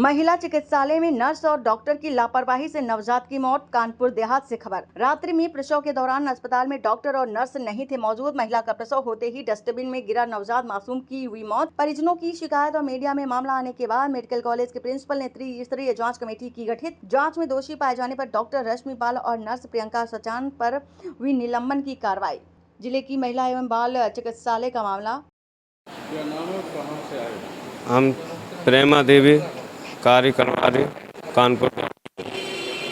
महिला चिकित्सालय में नर्स और डॉक्टर की लापरवाही से नवजात की मौत। कानपुर देहात से खबर। रात्रि में प्रसव के दौरान अस्पताल में डॉक्टर और नर्स नहीं थे मौजूद। महिला का प्रसव होते ही डस्टबिन में गिरा नवजात मासूम की हुई मौत। परिजनों की शिकायत और मीडिया में मामला आने के बाद मेडिकल कॉलेज के प्रिंसिपल ने त्रिस्तरीय जाँच कमेटी की गठित। जाँच में दोषी पाए जाने पर डॉक्टर रश्मि पाल और नर्स प्रियंका सचान पर हुई निलंबन की कार्रवाई। जिले की महिला एवं बाल चिकित्सालय का मामला। क्या नाम है, कहाँ से आए? हम प्रेमा देवी कार्य करवारी कानपुर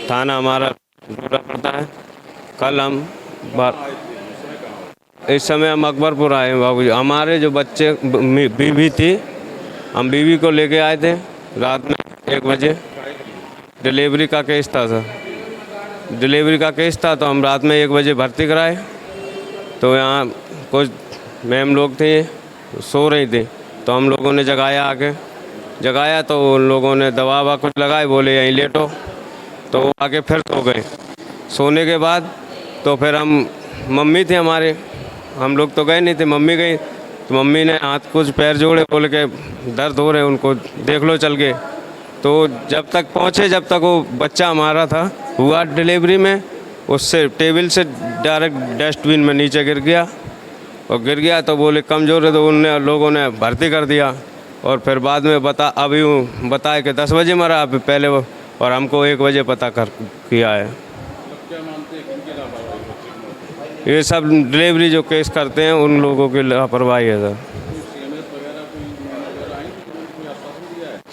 थाना हमारा दूरा पड़ता है। कल हम इस समय हम अकबरपुर आए हैं बाबूजी। हमारे जो बच्चे बीवी थी, हम बीवी को लेके आए थे रात में 1 बजे। डिलीवरी का केस था सर, डिलीवरी का केस था तो हम रात में 1 बजे भर्ती कराए। तो यहाँ कुछ मैम लोग थे सो रही थी तो हम लोगों ने जगाया तो उन लोगों ने दवा ववा कुछ लगाए, बोले यहीं लेटो। तो वो आके फिर सो गए। सोने के बाद तो फिर हम मम्मी थे हमारे, हम लोग तो गए नहीं थे, मम्मी गई। तो मम्मी ने हाथ कुछ पैर जोड़े, बोले के दर्द हो रहे उनको, देख लो चल के। तो जब तक पहुँचे, जब तक वो बच्चा हमारा था हुआ डिलीवरी में, उससे टेबल से डायरेक्ट डस्टबिन में नीचे गिर गया तो बोले कमज़ोर है, तो उन लोगों ने भर्ती कर दिया। और फिर बाद में अभी बताया कि 10 बजे मरा पहले वो, और हमको 1 बजे पता किया है। क्या मानते हैं किनकी लापरवाही? ये सब डिलीवरी जो केस करते हैं उन लोगों की लापरवाही है सर।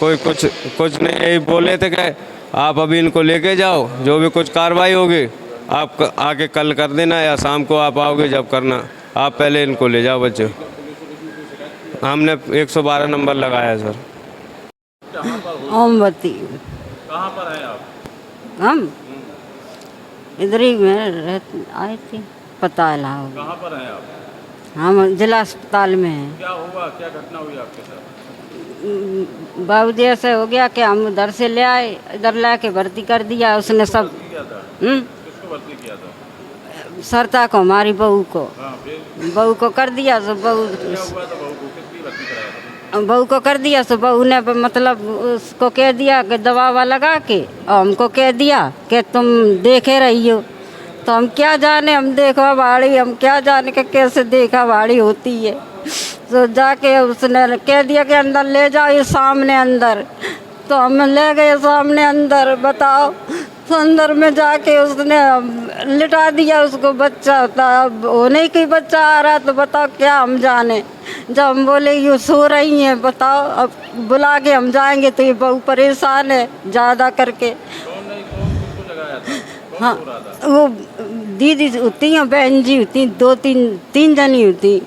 कोई कुछ नहीं, यही बोले थे कि आप अभी इनको लेके जाओ, जो भी कुछ कार्रवाई होगी आप आके कल कर देना, या शाम को आप आओगे जब करना, आप पहले इनको ले जाओ बच्चे। हमने 112 नंबर लगाया सर। ओमवती। कहाँ पर हैं आप? हम इधर ही में आए थे, पता है। कहाँ पर हैं आप? हम जिला अस्पताल में हैं। क्या हुआ, क्या घटना हुई आपके साथ? बाबूजी ऐसे हो गया कि हम उधर से ले आए, इधर ला के भर्ती कर दिया उसने सब। किसको भर्ती किया था? सरता को, हमारी बहू को। हाँ, बहू को कर दिया तो क्या हुआ था? बहू को किसकी भर्ती कराया था? बहू को कर दिया तो बहू ने मतलब उसको कह दिया कि दवा ववा लगा के, और हमको कह दिया कि तुम देखे रही हो। तो हम क्या जाने, हम देखा बाड़ी, हम क्या जाने कि कैसे देखा बाड़ी होती है। तो जाके उसने कह दिया कि अंदर ले जाओ, ये सामने अंदर। तो हम ले गए सामने अंदर, बताओ। तो अंदर में जाके उसने लिटा दिया उसको, बच्चा था अब होने की बच्चा आ रहा, तो बताओ क्या हम जाने। जब हम बोले ये सो रही हैं, बताओ अब बुला के हम जाएंगे तो ये बहू परेशान है ज़्यादा करके। किसको जगाया था? हाँ, वो दीदी होती हैं, बहन जी होती, 2-3 जनी होती,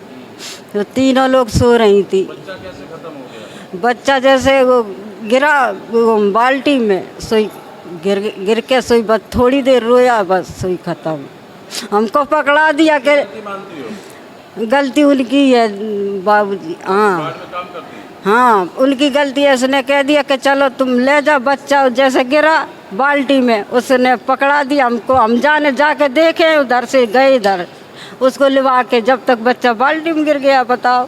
तो तीनों लोग सो रही थी। बच्चा कैसे खत्म हो गया? बच्चा जैसे वो गिरा वो बाल्टी में, सोई गिर के सोई, बस थोड़ी देर रोया, बस सोई खत्म। हमको पकड़ा दिया कि मानती हो? गलती उनकी है बाबूजी। हाँ काम करती है? हाँ, उनकी गलती है। उसने कह दिया कि चलो तुम ले जाओ बच्चा, जैसे गिरा बाल्टी में उसने पकड़ा दिया हमको। हम जाके देखे, उधर से गए इधर उसको लिवा के, जब तक बच्चा बाल्टी में गिर गया, बताओ।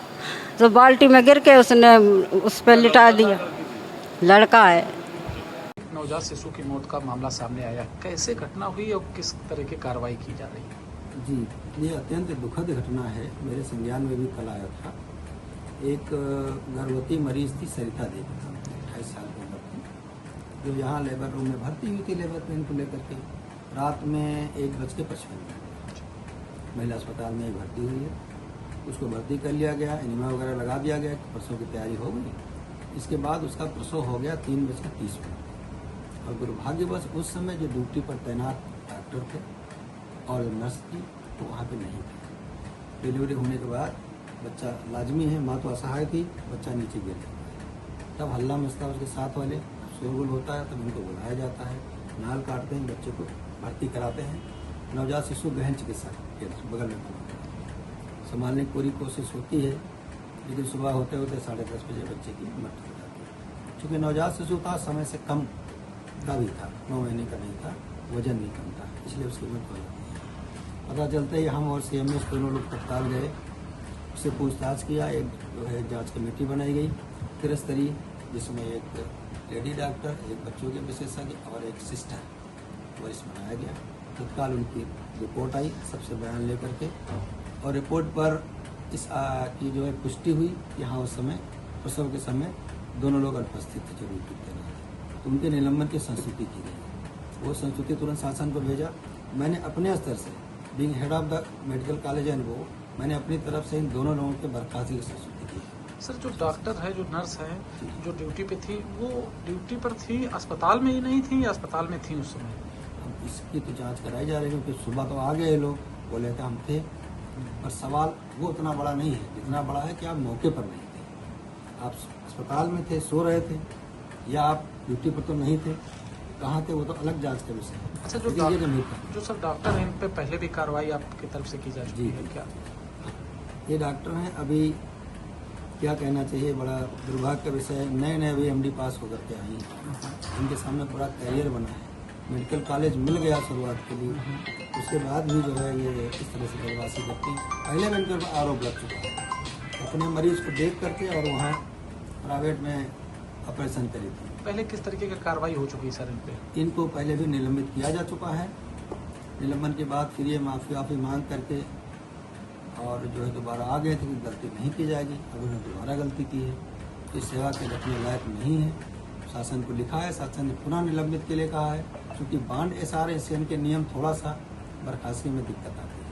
तो बाल्टी में गिर के उसने उस पर लिटा दिया। लड़का है। नवजात शिशु की मौत का मामला सामने आया, कैसे घटना हुई और किस तरह की कार्रवाई की जा रही है? जी, ये अत्यंत दुखद घटना है। मेरे संज्ञान में भी कल आया था। एक गर्भवती मरीज थी, सरिता देवी, 28 साल की उम्र थी, जो यहाँ लेबर रूम में भर्ती हुई थी, लेबर पेन को लेकर के। रात में 1:55 महिला अस्पताल में भर्ती हुई है। उसको भर्ती कर लिया गया, एनिमा वगैरह लगा दिया गया, प्रसव की तैयारी हो गई। इसके बाद उसका प्रसव हो गया 3:30 और दुर्भाग्यवश उस समय जो ड्यूटी पर तैनात डॉक्टर थे और नर्स थी तो वहाँ पे नहीं थे। डिलीवरी होने के बाद बच्चा लाजमी है, माँ तो असहाय थी, बच्चा नीचे गिर गया। तब हल्ला मचता उसके साथ वाले, शोरगुल होता है, तब उनको बुलाया जाता है, नाल काटते हैं, बच्चे को भर्ती कराते हैं। नवजात शिशु गहन चिकित्सा के बगल में संभालने की पूरी कोशिश होती है, लेकिन सुबह होते होते 10:30 बजे बच्चे की मृत्यु हो जाती है। चूँकि नवजात शिशु था, समय से कम का भी था, 9 महीने का नहीं था, वजन भी कम था, इसलिए उसकी मृत्यु हो जाती है। पता चलते ही हम और CMS दोनों लोग तत्काल गए, उससे पूछताछ किया। एक जो है जांच कमेटी बनाई गई त्रिस्तरीय, जिसमें एक लेडी डॉक्टर, एक बच्चों के विशेषज्ञ और एक सिस्टर वरिष्ठ बनाया गया। तत्काल उनकी रिपोर्ट आई सबसे बयान लेकर के, और रिपोर्ट पर इस की जो है पुष्टि हुई कि हाँ उस समय प्रसव के समय दोनों लोग अनुपस्थित थे, जरूर थे, तो उनके निलंबन की संस्तुति की गई। वो संस्तुति तुरंत शासन को भेजा। मैंने अपने स्तर से being head of the medical college and वो मैंने अपनी तरफ से इन दोनों लोगों के बर्खास्ती की संस्तुति की। सर जो डॉक्टर है, जो नर्स है, जो ड्यूटी पे थी, वो ड्यूटी पर थी, अस्पताल में ही नहीं थी या अस्पताल में थी उस समय? अब इसकी तो जांच कराई जा रही है, क्योंकि सुबह तो आ गए लोग, बोले थे हम थे, पर सवाल वो उतना बड़ा नहीं है जितना बड़ा है कि आप मौके पर नहीं थे, आप अस्पताल में थे, सो रहे थे, या आप ड्यूटी पर तो नहीं थे, कहाँ थे वो तो अलग जांच का विषय है। अच्छा, जो सब डॉक्टर हैं इन पे पहले भी कार्रवाई आपकी तरफ से की जा चुकी है क्या? ये डॉक्टर हैं, अभी क्या कहना चाहिए, बड़ा दुर्भाग्य का विषय है, नए नए अभी MD पास होकर के आई हैं, इनके सामने बड़ा करियर बना है, मेडिकल कॉलेज मिल गया शुरुआत के लिए, उसके बाद भी जो है ये इस तरह से बदमाशी करती हैं। पहले भी इनके ऊपर आरोप लग चुका है, अपने मरीज को देख करके और वहाँ प्राइवेट में ऑपरेशन करी थी। पहले किस तरीके की कार्रवाई हो चुकी है सर इन पे? इनको पहले भी निलंबित किया जा चुका है, निलंबन के बाद फिर ये माफी मांग करके और जो है दोबारा आ गए थे कि गलती नहीं की जाएगी। अब उन्होंने दोबारा गलती की है, इस सेवा के रखने लायक नहीं है। शासन को लिखा है, शासन ने पुनः निलंबित के लिए कहा है, क्योंकि बांड SR SCN के नियम थोड़ा सा बर्खास्तगी में दिक्कत आती है।